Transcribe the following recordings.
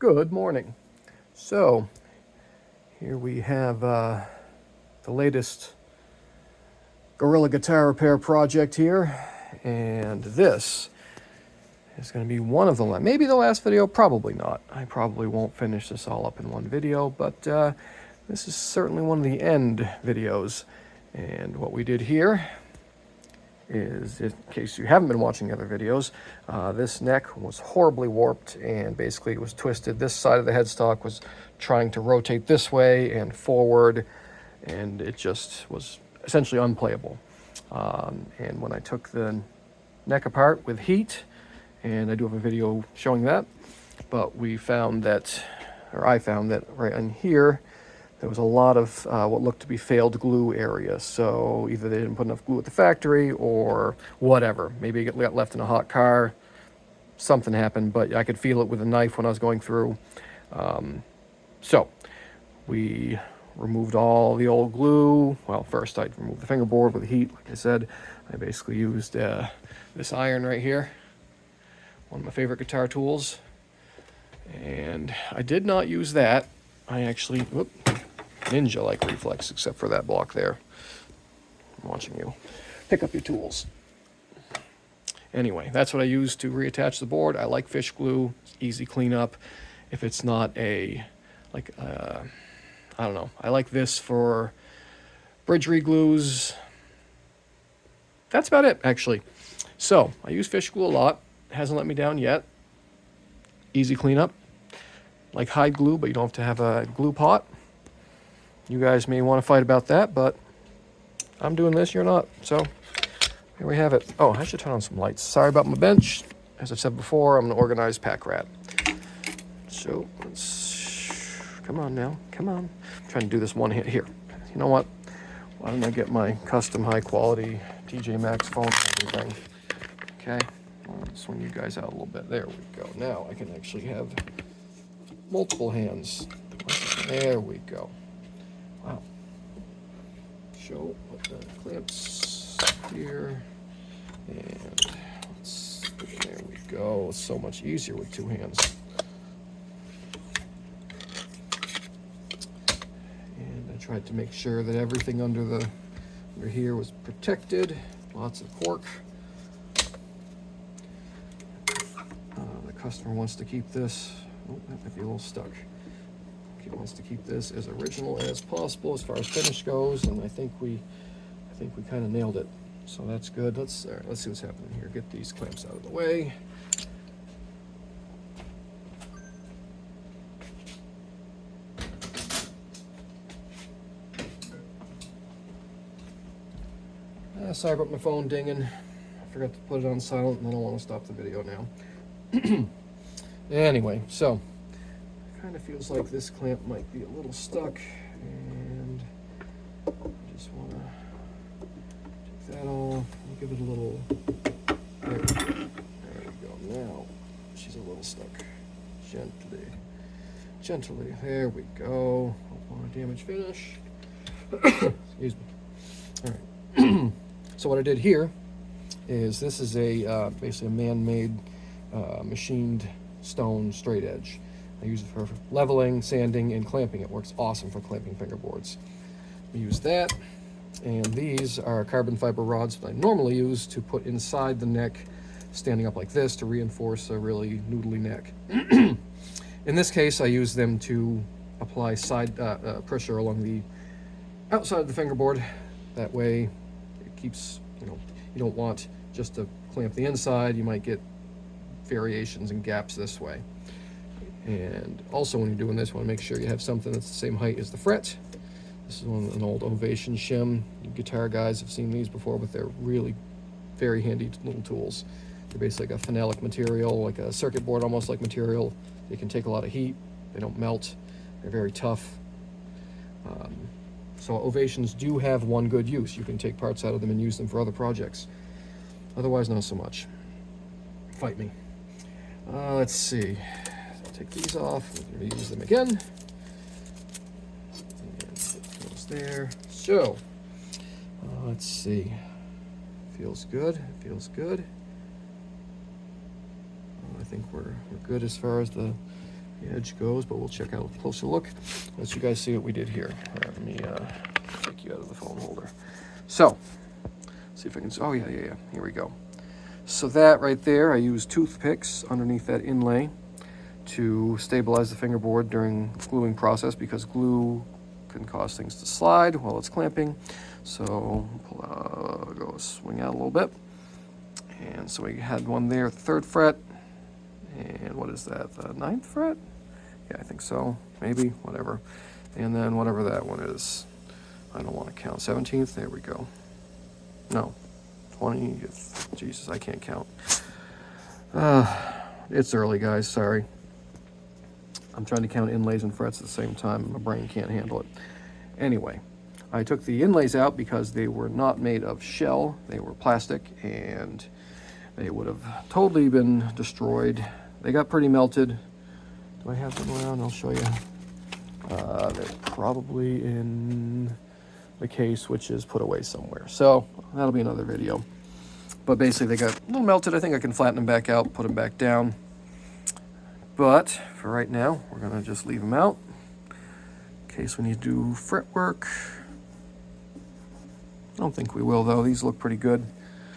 Good morning. So, here we have the latest Gorilla guitar repair project here, and this is going to be one of the maybe the last video, probably not. I probably won't finish this all up in one video, but this is certainly one of the end videos. And what we did here is, in case you haven't been watching other videos, this neck was horribly warped and basically it was twisted. This side of the headstock was trying to rotate this way and forward, and it just was essentially unplayable. And when I took the neck apart with heat, and I do have a video showing that, but we found that, or I found that right in here, there was a lot of what looked to be failed glue area. So either they didn't put enough glue at the factory or whatever. Maybe it got left in a hot car. Something happened, but I could feel it with a knife when I was going through. So we removed all the old glue. Well, first I removed the fingerboard with heat. Like I said, I basically used this iron right here, one of my favorite guitar tools. And I did not use that. I actually, ninja-like reflex, except for that block there. I'm watching you. Pick up your tools. Anyway, that's what I use to reattach the board. I like fish glue. It's easy cleanup. If it's not I don't know. I like this for bridge re-glues. That's about it, actually. So, I use fish glue a lot. It hasn't let me down yet. Easy cleanup. Like hide glue, but you don't have to have a glue pot. You guys may want to fight about that, but I'm doing this, you're not. So here we have it. Oh, I should turn on some lights. Sorry about my bench. As I've said before, I'm an organized pack rat. So let's, come on now, come on. I'm trying to do this one hand here. You know what? Why don't I get my custom high quality TJ Maxx phone and everything? Okay, I'll swing you guys out a little bit. There we go. Now I can actually have multiple hands. There we go. Wow. Show what the clamps here. And there we go. It's so much easier with two hands. And I tried to make sure that everything under here was protected. Lots of cork. The customer wants to keep this. Oh, that might be a little stuck. He wants to keep this as original as possible as far as finish goes, and I think we kind of nailed it. So that's good. Let's see what's happening here. Get these clamps out of the way. Sorry about my phone dinging. I forgot to put it on silent, and I don't want to stop the video now. Anyway, so kind of feels like this clamp might be a little stuck, and I just want to take that off and give it a little, there we go. Now she's a little stuck. Gently, there we go. Don't want to damage finish. Excuse me. All right. So what I did here is, this is basically a man-made machined stone straight edge. I use it for leveling, sanding, and clamping. It works awesome for clamping fingerboards. We use that, and these are carbon fiber rods that I normally use to put inside the neck, standing up like this to reinforce a really noodly neck. In this case, I use them to apply side pressure along the outside of the fingerboard. That way, it keeps, you don't want just to clamp the inside. You might get variations and gaps this way. And also, when you're doing this, you want to make sure you have something that's the same height as the fret. This is an old Ovation shim. You guitar guys have seen these before, but they're really very handy little tools. They're basically like a phenolic material, like a circuit board almost like material. They can take a lot of heat. They don't melt. They're very tough. So Ovations do have one good use. You can take parts out of them and use them for other projects. Otherwise, not so much. Fight me. Let's see. Take these off. We're going to use them again. And put those there. So, let's see. Feels good. Feels good. I think we're good as far as the the edge goes, but we'll check out a closer look. Let you guys see what we did here. All right, let me take you out of the phone holder. So, see if I can, oh yeah, here we go. So that right there, I used toothpicks underneath that inlay to stabilize the fingerboard during gluing process, because glue can cause things to slide while it's clamping. So go swing out a little bit. And so we had one there at the 3rd fret. And what is that, the 9th fret? Yeah, I think so, maybe, whatever. And then whatever that one is, I don't want to count, 17th, there we go. No, 20th, Jesus, I can't count. It's early, guys, sorry. I'm trying to count inlays and frets at the same time, and my brain can't handle it. Anyway, I took the inlays out because they were not made of shell, they were plastic, and they would have totally been destroyed. They got pretty melted. Do I have them around? I'll show you. They're probably in the case, which is put away somewhere. So that'll be another video. But basically they got a little melted. I think I can flatten them back out, put them back down. But for right now, we're gonna just leave them out in case we need to do fret work. I don't think we will though. These look pretty good.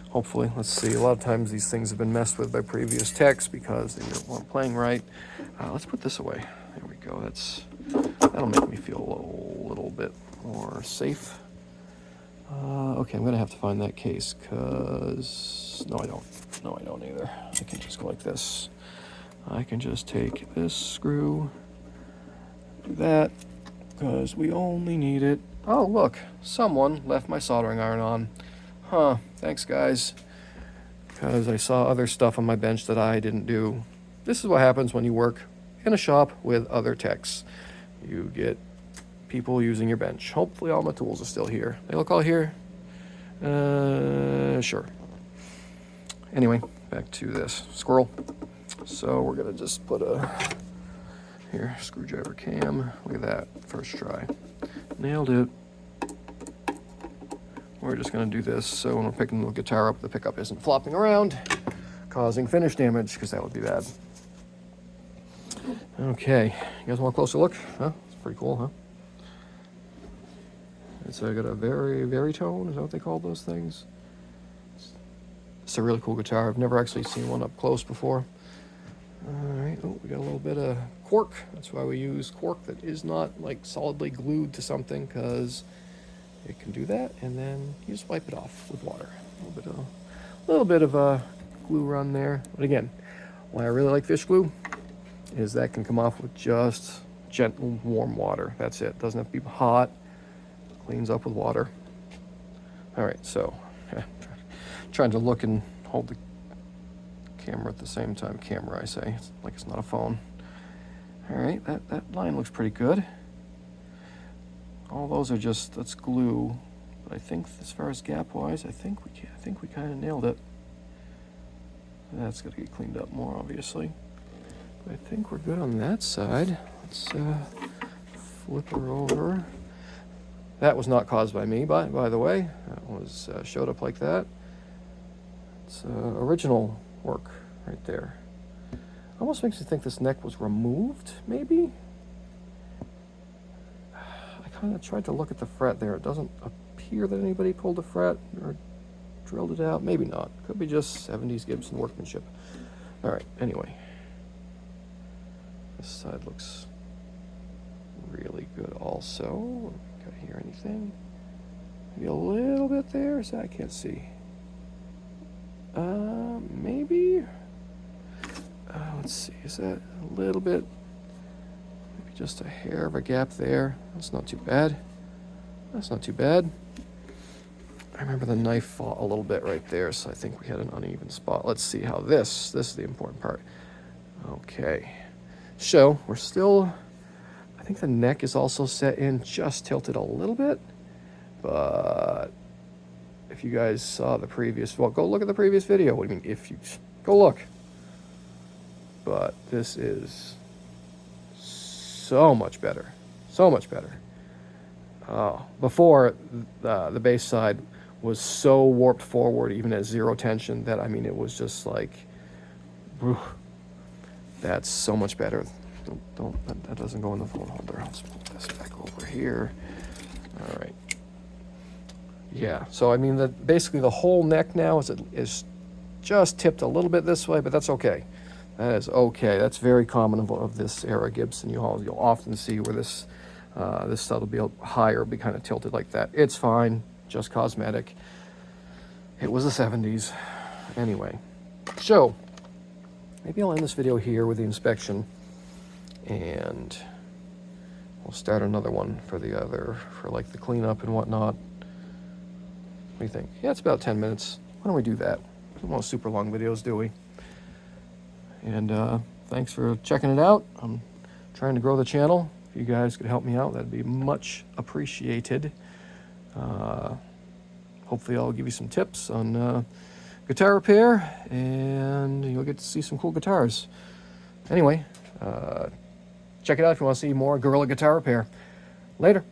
Hopefully, let's see. A lot of times these things have been messed with by previous techs because they weren't playing right. Let's put this away. There we go. That'll make me feel a little bit more safe. Okay, I'm gonna have to find that case because no, I don't. No, I don't either. I can just go like this. I can just take this screw, do that, because we only need it. Oh, look, someone left my soldering iron on. Huh, thanks guys, because I saw other stuff on my bench that I didn't do. This is what happens when you work in a shop with other techs. You get people using your bench. Hopefully all my tools are still here. They look all here? Sure. Anyway, back to this squirrel. So we're gonna just put here, screwdriver cam. Look at that, first try. Nailed it. We're just going to do this so when we're picking the guitar up, the pickup isn't flopping around, causing finish damage, because that would be bad. Okay, you guys want a closer look? Huh? It's pretty cool, huh? It's got a very tone, is that what they call those things? It's a really cool guitar. I've never actually seen one up close before. Alright, oh, we got a little bit of cork. That's why we use cork that is not like solidly glued to something, because it can do that, and then you just wipe it off with water. A little bit of a glue run there. But again, why I really like fish glue is that can come off with just gentle, warm water. That's it. Doesn't have to be hot. Cleans up with water. All right, so trying to look and hold the camera at the same time. Camera, I say. It's like it's not a phone. All right, that line looks pretty good. All those are just, that's glue. But I think as far as gap-wise, I think we kind of nailed it. That's got to get cleaned up more, obviously. But I think we're good on that side. Let's flip her over. That was not caused by me, by the way. That was showed up like that. It's original work right there. Almost makes me think this neck was removed, maybe? I kind of tried to look at the fret there. It doesn't appear that anybody pulled a fret or drilled it out. Maybe not. Could be just 70s Gibson workmanship. All right, anyway. This side looks really good also. Got to hear anything? Maybe a little bit there. So I can't see. Maybe. Let's see. Is that a little bit? Maybe just a hair of a gap there. That's not too bad. That's not too bad. I remember the knife fought a little bit right there, so I think we had an uneven spot. Let's see how this is the important part. Okay. So we're still, I think the neck is also set in, just tilted a little bit, but if you guys saw the previous, well, go look at the previous video. What do you mean if you, go look. But this is so much better, so much better. Before, the bass side was so warped forward, even at zero tension, that, I mean, it was just like, whew, that's so much better. That doesn't go in the phone holder. Let's put this back over here. All right. Yeah, so I mean, basically the whole neck now is just tipped a little bit this way, but that's okay. That is okay. That's very common of this era Gibson. You'll often see where this stud will be higher, be kind of tilted like that. It's fine, just cosmetic. It was the 70s. Anyway, so maybe I'll end this video here with the inspection, and we'll start another one for like the cleanup and whatnot. What do you think? Yeah, it's about 10 minutes. Why don't we do that? We don't want super long videos, do we? And thanks for checking it out. I'm trying to grow the channel. If you guys could help me out, that'd be much appreciated. Hopefully I'll give you some tips on guitar repair, and you'll get to see some cool guitars. Anyway, check it out if you want to see more Gorilla guitar repair. Later.